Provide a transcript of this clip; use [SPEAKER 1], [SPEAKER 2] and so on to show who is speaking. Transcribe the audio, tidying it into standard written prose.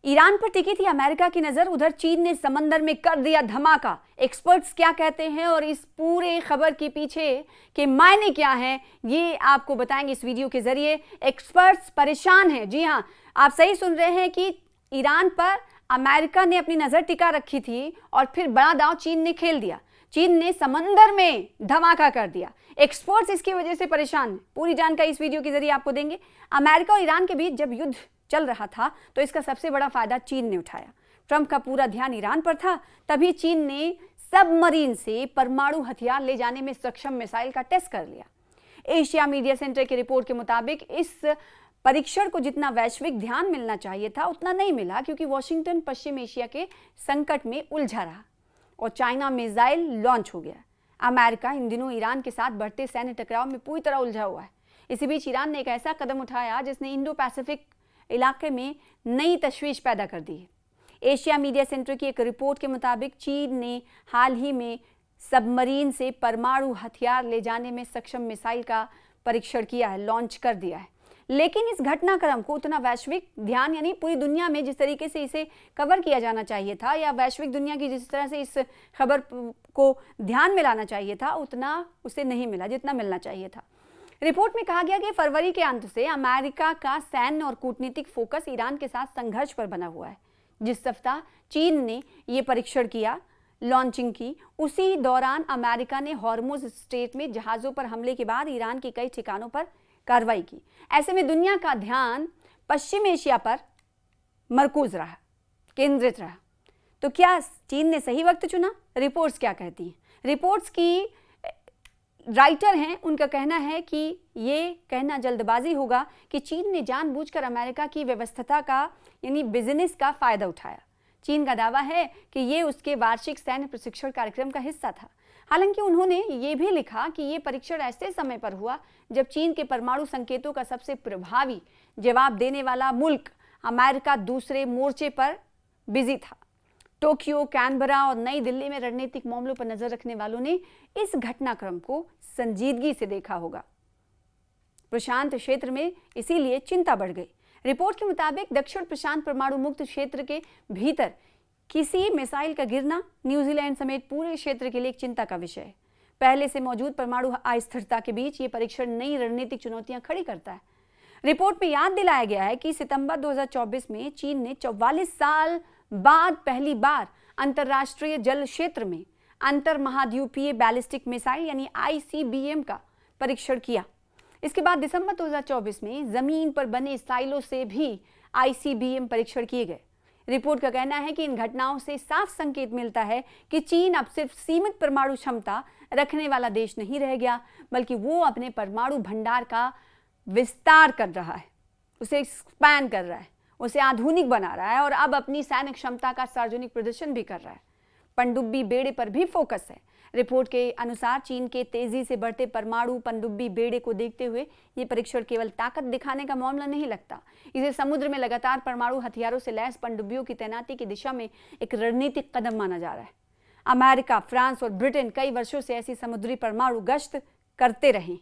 [SPEAKER 1] Iran पर टिकी थी अमेरिका की नजर, उधर चीन ने समंदर में कर दिया धमाका। एक्सपर्ट्स क्या कहते हैं और इस पूरे खबर के पीछे के मायने क्या हैं, ये आपको बताएंगे इस वीडियो के जरिए। एक्सपर्ट्स परेशान हैं। जी हां, आप सही सुन रहे हैं कि ईरान पर अमेरिका ने अपनी नजर टिका रखी थी और फिर बड़ा दांव चीन ने खेल दिया। चीन ने समंदर में धमाका कर दिया। एक्सपर्ट्स इसकी वजह से परेशान हैं। पूरी जानकारी इस वीडियो के जरिए आपको देंगे। अमेरिका और ईरान के बीच जब युद्ध चल रहा था तो इसका सबसे बड़ा फायदा चीन ने उठाया। ट्रंप का पूरा ध्यान ईरान पर था, तभी चीन ने सबमरीन से परमाणु हथियार ले जाने में सक्षम मिसाइल का टेस्ट कर लिया। एशिया मीडिया सेंटर की रिपोर्ट के मुताबिक इस परीक्षण को जितना वैश्विक ध्यान मिलना चाहिए था उतना नहीं मिला, क्योंकि वॉशिंगटन पश्चिम एशिया के संकट में उलझा रहा और चाइना मिसाइल लॉन्च हो गया। अमेरिका इन दिनों ईरान के साथ बढ़ते सैन्य टकराव में पूरी तरह उलझा हुआ है। इसी बीच ईरान ने एक ऐसा कदम उठाया जिसने इंडो पैसिफिक इलाके में नई तशवीश पैदा कर दी है। एशिया मीडिया सेंटर की एक रिपोर्ट के मुताबिक चीन ने हाल ही में सबमरीन से परमाणु हथियार ले जाने में सक्षम मिसाइल का परीक्षण किया है, लॉन्च कर दिया है। लेकिन इस घटनाक्रम को उतना वैश्विक ध्यान, यानी पूरी दुनिया में जिस तरीके से इसे कवर किया जाना चाहिए था, या वैश्विक दुनिया की जिस तरह से इस खबर को ध्यान में लाना चाहिए था, उतना उसे नहीं मिला जितना मिलना चाहिए था। रिपोर्ट में कहा गया कि फरवरी के अंत से अमेरिका का सैन्य और कूटनीतिक फोकस ईरान के साथ संघर्ष पर बना हुआ है। जिस सप्ताह चीन ने यह परीक्षण किया, लॉन्चिंग की, उसी दौरान अमेरिका ने हॉर्मुज स्ट्रेट में जहाजों पर हमले के बाद ईरान के कई ठिकानों पर कार्रवाई की। ऐसे में दुनिया का ध्यान पश्चिम एशिया पर मरकूज रहा, केंद्रित रहा। तो क्या चीन ने सही वक्त चुना? रिपोर्ट्स क्या कहती हैं? रिपोर्ट्स की राइटर हैं, उनका कहना है कि ये कहना जल्दबाजी होगा कि चीन ने जानबूझकर अमेरिका की व्यवस्था का, यानी बिजनेस का फायदा उठाया। चीन का दावा है कि ये उसके वार्षिक सैन्य प्रशिक्षण कार्यक्रम का हिस्सा था। हालांकि उन्होंने ये भी लिखा कि ये परीक्षण ऐसे समय पर हुआ जब चीन के परमाणु संकेतों का सबसे प्रभावी जवाब देने वाला मुल्क अमेरिका दूसरे मोर्चे पर बिजी था। टोक्यो, कैनबरा और नई दिल्ली में रणनीतिक मामलों पर नजर रखने वालों ने इस घटनाक्रम को संजीदगी से देखा होगा। प्रशांत क्षेत्र में इसीलिए चिंता बढ़ गई। रिपोर्ट के मुताबिक दक्षिण प्रशांत परमाणु मुक्त क्षेत्र के भीतर किसी मिसाइल का गिरना न्यूजीलैंड समेत पूरे क्षेत्र के लिए एक चिंता का विषय है। पहले से मौजूद परमाणु अस्थिरता के बीच ये परीक्षण नई रणनीतिक चुनौतियां खड़ी करता है। रिपोर्ट में याद दिलाया गया है कि सितंबर 2024 में चीन ने 44 साल बाद पहली बार अंतरराष्ट्रीय जल क्षेत्र में अंतर महाद्वीपीय बैलिस्टिक मिसाइल यानी ICBM का परीक्षण किया। इसके बाद दिसंबर 2024 में जमीन पर बने साइलों से भी ICBM परीक्षण किए गए। रिपोर्ट का कहना है कि इन घटनाओं से साफ संकेत मिलता है कि चीन अब सिर्फ सीमित परमाणु क्षमता रखने वाला देश नहीं रह गया, बल्कि वो अपने परमाणु भंडार का विस्तार कर रहा है, उसे एक्सपैंड कर रहा है, उसे आधुनिक बना रहा है और अब अपनी सैन्य क्षमता का सार्वजनिक प्रदर्शन भी कर रहा है। पनडुब्बी बेड़े पर भी फोकस है। रिपोर्ट के अनुसार चीन के तेजी से बढ़ते परमाणु पनडुब्बी बेड़े को देखते हुए ये परीक्षण केवल ताकत दिखाने का मामला नहीं लगता, इसे समुद्र में लगातार परमाणु हथियारों से लैस पनडुब्बियों की तैनाती की दिशा में एक रणनीतिक कदम माना जा रहा है। अमेरिका, फ्रांस और ब्रिटेन कई वर्षों से ऐसी समुद्री परमाणु गश्त करते रहे।